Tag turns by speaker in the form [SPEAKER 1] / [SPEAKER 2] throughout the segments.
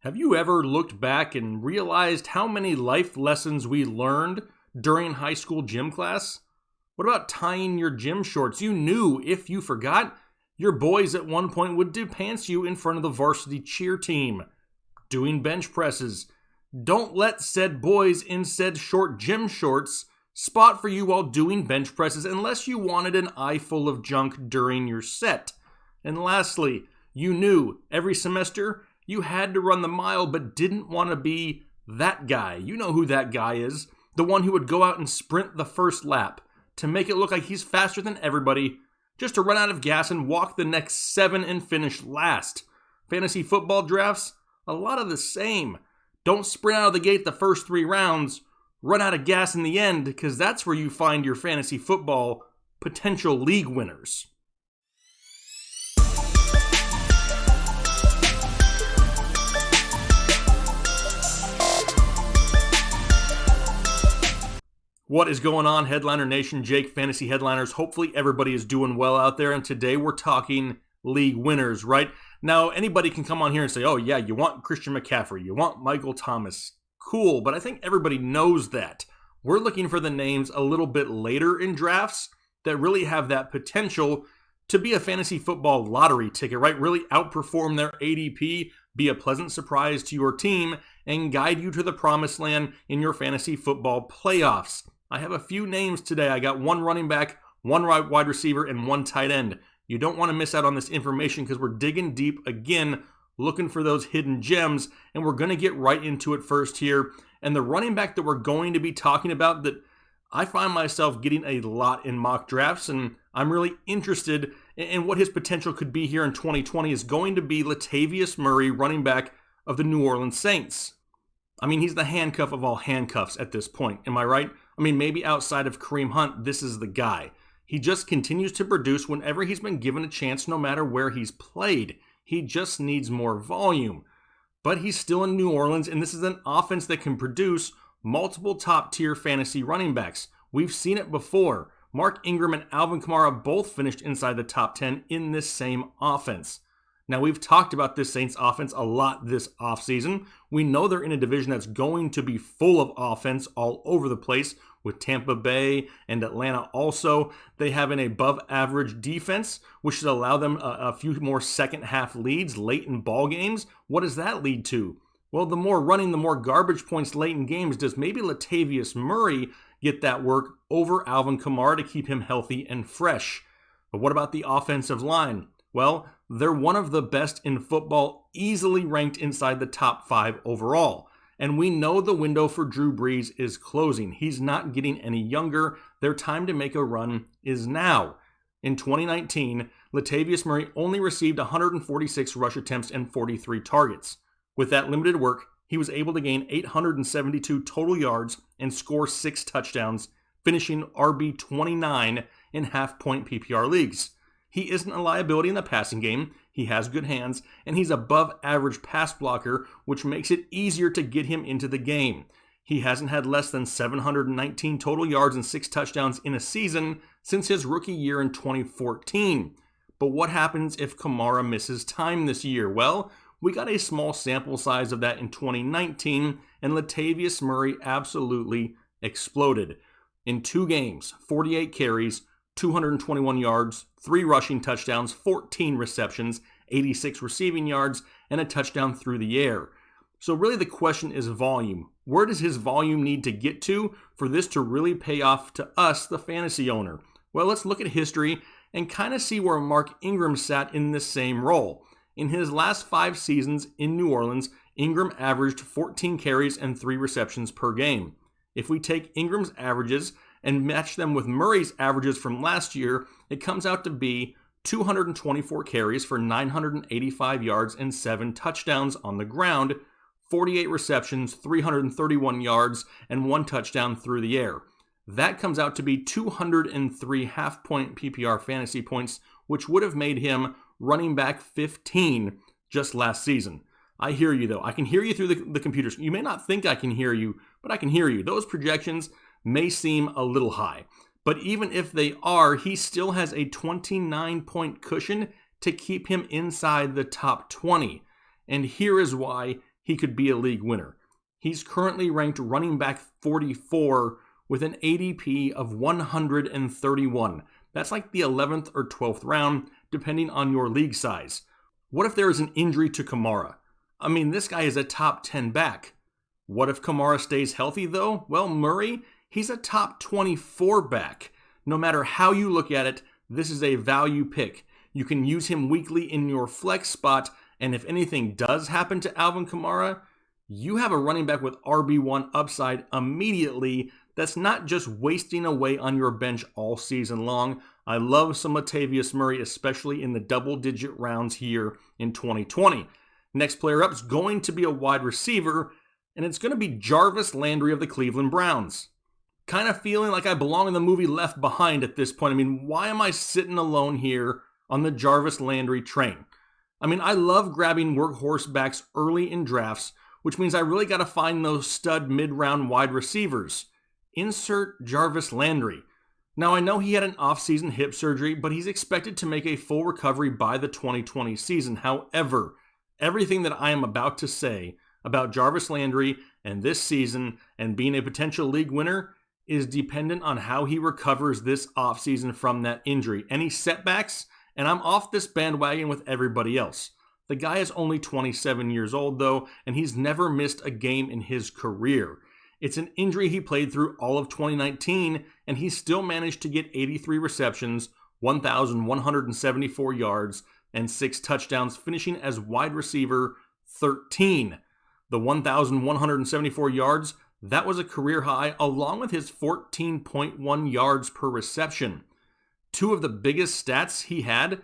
[SPEAKER 1] Have you ever looked back and realized how many life lessons we learned during high school gym class? What about tying your gym shorts? You knew if you forgot, your boys at one point would depants you in front of the varsity cheer team. Doing bench presses. Don't let said boys in said short gym shorts spot for you while doing bench presses unless you wanted an eye full of junk during your set. And lastly, you knew every semester you had to run the mile but didn't want to be that guy. You know who that guy is. The one who would go out and sprint the first lap to make it look like he's faster than everybody, just to run out of gas and walk the next 7 and finish last. Fantasy football drafts, a lot of the same. Don't sprint out of the gate the first 3 rounds, run out of gas in the end, because that's where you find your fantasy football potential league winners. What is going on, Headliner Nation? Jake, Fantasy Headliners. Hopefully everybody is doing well out there, and today we're talking league winners, right? Now, anybody can come on here and say, oh yeah, you want Christian McCaffrey, you want Michael Thomas. Cool, but I think everybody knows that. We're looking for the names a little bit later in drafts that really have that potential to be a fantasy football lottery ticket, right? Really outperform their ADP, be a pleasant surprise to your team, and guide you to the promised land in your fantasy football playoffs. I have a few names today. I got 1 running back, 1 wide receiver, and 1 tight end. You don't want to miss out on this information because we're digging deep again, looking for those hidden gems, and we're going to get right into it first here. And the running back that we're going to be talking about that I find myself getting a lot in mock drafts, and I'm really interested in what his potential could be here in 2020, is going to be Latavius Murray, running back of the New Orleans Saints. I mean, he's the handcuff of all handcuffs at this point. Am I right? I mean, maybe outside of Kareem Hunt, this is the guy. He just continues to produce whenever he's been given a chance, no matter where he's played. He just needs more volume. But he's still in New Orleans, and this is an offense that can produce multiple top-tier fantasy running backs. We've seen it before. Mark Ingram and Alvin Kamara both finished inside the top 10 in this same offense. Now, we've talked about this Saints offense a lot this offseason. We know they're in a division that's going to be full of offense all over the place, with Tampa Bay and Atlanta also. They have an above-average defense, which should allow them a few more second-half leads late in ball games. What does that lead to? Well, the more running, the more garbage points late in games. Does maybe Latavius Murray get that work over Alvin Kamara to keep him healthy and fresh? But what about the offensive line? Well, they're one of the best in football, easily ranked inside the top 5 overall. And we know the window for Drew Brees is closing. He's not getting any younger. Their time to make a run is now. In 2019, Latavius Murray only received 146 rush attempts and 43 targets. With that limited work, he was able to gain 872 total yards and score 6 touchdowns, finishing RB29 in half-point PPR leagues. He isn't a liability in the passing game, he has good hands, and he's above average pass blocker, which makes it easier to get him into the game. He hasn't had less than 719 total yards and 6 touchdowns in a season since his rookie year in 2014. But what happens if Kamara misses time this year? Well, we got a small sample size of that in 2019, and Latavius Murray absolutely exploded. In 2 games, 48 carries, 221 yards, 3 rushing touchdowns, 14 receptions, 86 receiving yards, and a touchdown through the air. So really the question is volume. Where does his volume need to get to for this to really pay off to us, the fantasy owner? Well, let's look at history and kind of see where Mark Ingram sat in this same role. In his last 5 seasons in New Orleans, Ingram averaged 14 carries and 3 receptions per game. If we take Ingram's averages and match them with Murray's averages from last year, it comes out to be 224 carries for 985 yards and 7 touchdowns on the ground, 48 receptions, 331 yards, and 1 touchdown through the air. That comes out to be 203 half-point PPR fantasy points, which would have made him running back 15 just last season. I hear you, though. I can hear you through the computers. You may not think I can hear you, but I can hear you. Those projections may seem a little high. But even if they are, he still has a 29-point cushion to keep him inside the top 20. And here is why he could be a league winner. He's currently ranked running back 44 with an ADP of 131. That's like the 11th or 12th round, depending on your league size. What if there is an injury to Kamara? I mean, this guy is a top 10 back. What if Kamara stays healthy though? Well, Murray, he's a top 24 back. No matter how you look at it, this is a value pick. You can use him weekly in your flex spot, and if anything does happen to Alvin Kamara, you have a running back with RB1 upside immediately that's not just wasting away on your bench all season long. I love some Latavius Murray, especially in the double-digit rounds here in 2020. Next player up is going to be a wide receiver, and it's going to be Jarvis Landry of the Cleveland Browns. Kind of feeling like I belong in the movie Left Behind at this point. I mean, why am I sitting alone here on the Jarvis Landry train? I mean, I love grabbing workhorse backs early in drafts, which means I really got to find those stud mid-round wide receivers. Insert Jarvis Landry. Now, I know he had an off-season hip surgery, but he's expected to make a full recovery by the 2020 season. However, everything that I am about to say about Jarvis Landry and this season and being a potential league winner is dependent on how he recovers this offseason from that injury. Any setbacks, and I'm off this bandwagon with everybody else. The guy is only 27 years old though, and he's never missed a game in his career. It's an injury he played through all of 2019, and he still managed to get 83 receptions, 1,174 yards, and 6 touchdowns, finishing as wide receiver 13. The 1,174 yards, that was a career high, along with his 14.1 yards per reception. Two of the biggest stats he had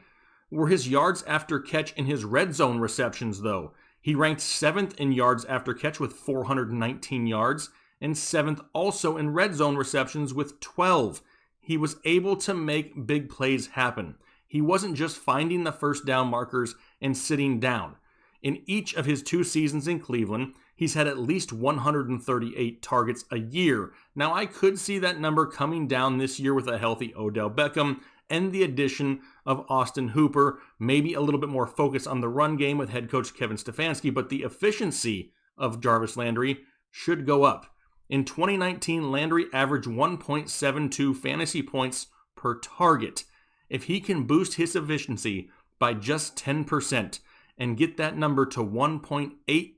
[SPEAKER 1] were his yards after catch and his red zone receptions, though. He ranked 7th in yards after catch with 419 yards, and 7th also in red zone receptions with 12. He was able to make big plays happen. He wasn't just finding the first down markers and sitting down. In each of his 2 seasons in Cleveland, he's had at least 138 targets a year. Now, I could see that number coming down this year with a healthy Odell Beckham and the addition of Austin Hooper, maybe a little bit more focus on the run game with head coach Kevin Stefanski, but the efficiency of Jarvis Landry should go up. In 2019, Landry averaged 1.72 fantasy points per target. If he can boost his efficiency by just 10% and get that number to 1.8,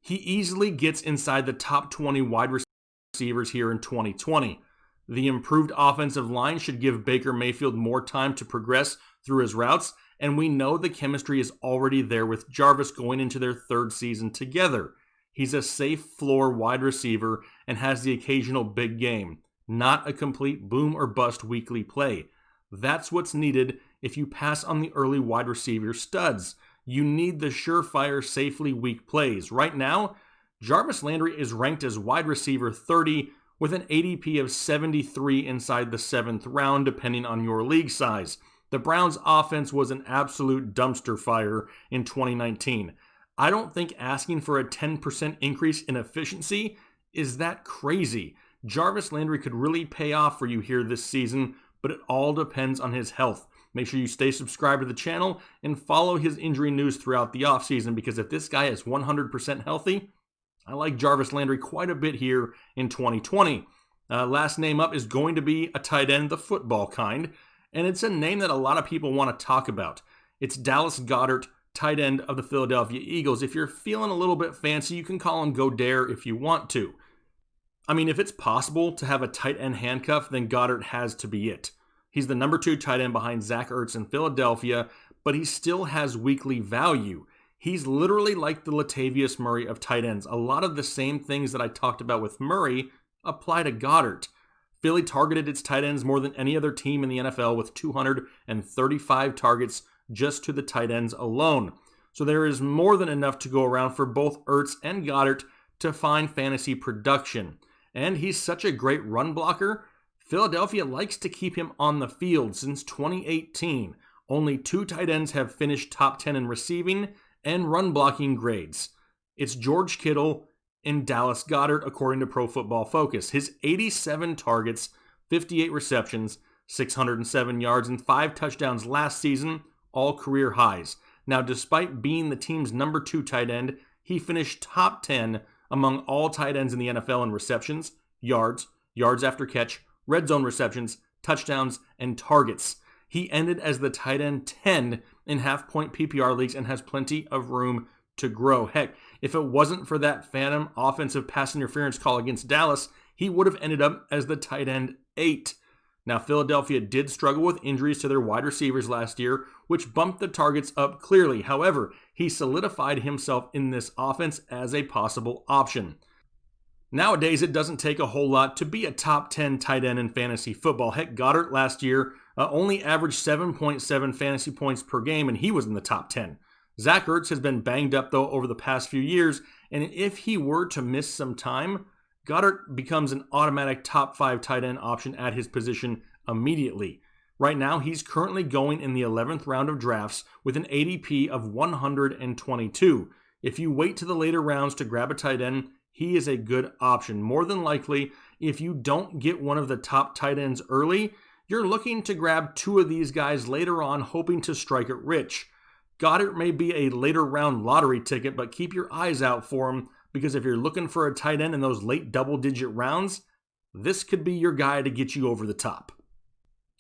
[SPEAKER 1] he easily gets inside the top 20 wide receivers here in 2020. The improved offensive line should give Baker Mayfield more time to progress through his routes, and we know the chemistry is already there with Jarvis going into their 3rd season together. He's a safe floor wide receiver and has the occasional big game, not a complete boom or bust weekly play. That's what's needed if you pass on the early wide receiver studs. You need the surefire, safely weak plays. Right now, Jarvis Landry is ranked as wide receiver 30 with an ADP of 73 inside the 7th round, depending on your league size. The Browns' offense was an absolute dumpster fire in 2019. I don't think asking for a 10% increase in efficiency is that crazy. Jarvis Landry could really pay off for you here this season, but it all depends on his health. Make sure you stay subscribed to the channel and follow his injury news throughout the offseason, because if this guy is 100% healthy, I like Jarvis Landry quite a bit here in 2020. Last name up is going to be a tight end, the football kind, and it's a name that a lot of people want to talk about. It's Dallas Goedert, tight end of the Philadelphia Eagles. If you're feeling a little bit fancy, you can call him Goedert if you want to. I mean, if it's possible to have a tight end handcuff, then Goedert has to be it. He's the number 2 tight end behind Zach Ertz in Philadelphia, but he still has weekly value. He's literally like the Latavius Murray of tight ends. A lot of the same things that I talked about with Murray apply to Goedert. Philly targeted its tight ends more than any other team in the NFL with 235 targets just to the tight ends alone. So there is more than enough to go around for both Ertz and Goedert to find fantasy production. And he's such a great run blocker. Philadelphia likes to keep him on the field. Since 2018, only 2 tight ends have finished top 10 in receiving and run blocking grades. It's George Kittle and Dallas Goedert, according to Pro Football Focus. His 87 targets, 58 receptions, 607 yards, and 5 touchdowns last season, all career highs. Now, despite being the team's number 2 tight end, he finished top 10 among all tight ends in the NFL in receptions, yards, yards after catch, red zone receptions, touchdowns, and targets. He ended as the tight end 10 in half-point PPR leagues and has plenty of room to grow. Heck, if it wasn't for that phantom offensive pass interference call against Dallas, he would have ended up as the tight end 8. Now, Philadelphia did struggle with injuries to their wide receivers last year, which bumped the targets up clearly. However, he solidified himself in this offense as a possible option. Nowadays, it doesn't take a whole lot to be a top 10 tight end in fantasy football. Heck, Goedert last year only averaged 7.7 fantasy points per game, and he was in the top 10. Zach Ertz has been banged up, though, over the past few years, and if he were to miss some time, Goedert becomes an automatic top 5 tight end option at his position immediately. Right now, he's currently going in the 11th round of drafts with an ADP of 122. If you wait to the later rounds to grab a tight end, he is a good option. More than likely, if you don't get one of the top tight ends early, you're looking to grab 2 of these guys later on, hoping to strike it rich. Goedert may be a later round lottery ticket, but keep your eyes out for him, because if you're looking for a tight end in those late double-digit rounds, this could be your guy to get you over the top.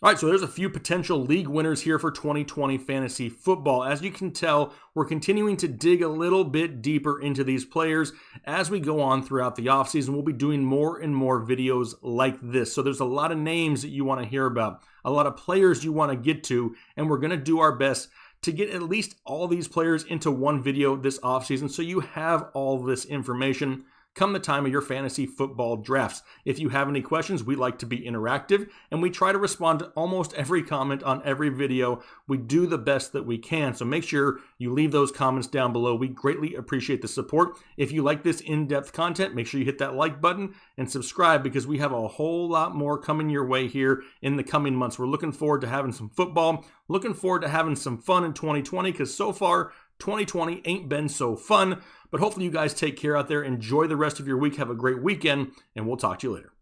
[SPEAKER 1] All right, so there's a few potential league winners here for 2020 fantasy football. As you can tell, we're continuing to dig a little bit deeper into these players as we go on throughout the offseason. We'll be doing more and more videos like this. So there's a lot of names that you want to hear about, a lot of players you want to get to, and we're going to do our best to get at least all these players into one video this offseason so you have all this information come the time of your fantasy football drafts. If you have any questions, we like to be interactive, and we try to respond to almost every comment on every video. We do the best that we can, so make sure you leave those comments down below. We greatly appreciate the support. If you like this in-depth content, make sure you hit that like button and subscribe, because we have a whole lot more coming your way here in the coming months. We're looking forward to having some football, looking forward to having some fun in 2020, because so far, 2020 ain't been so fun. But hopefully you guys take care out there. Enjoy the rest of your week. Have a great weekend, and we'll talk to you later.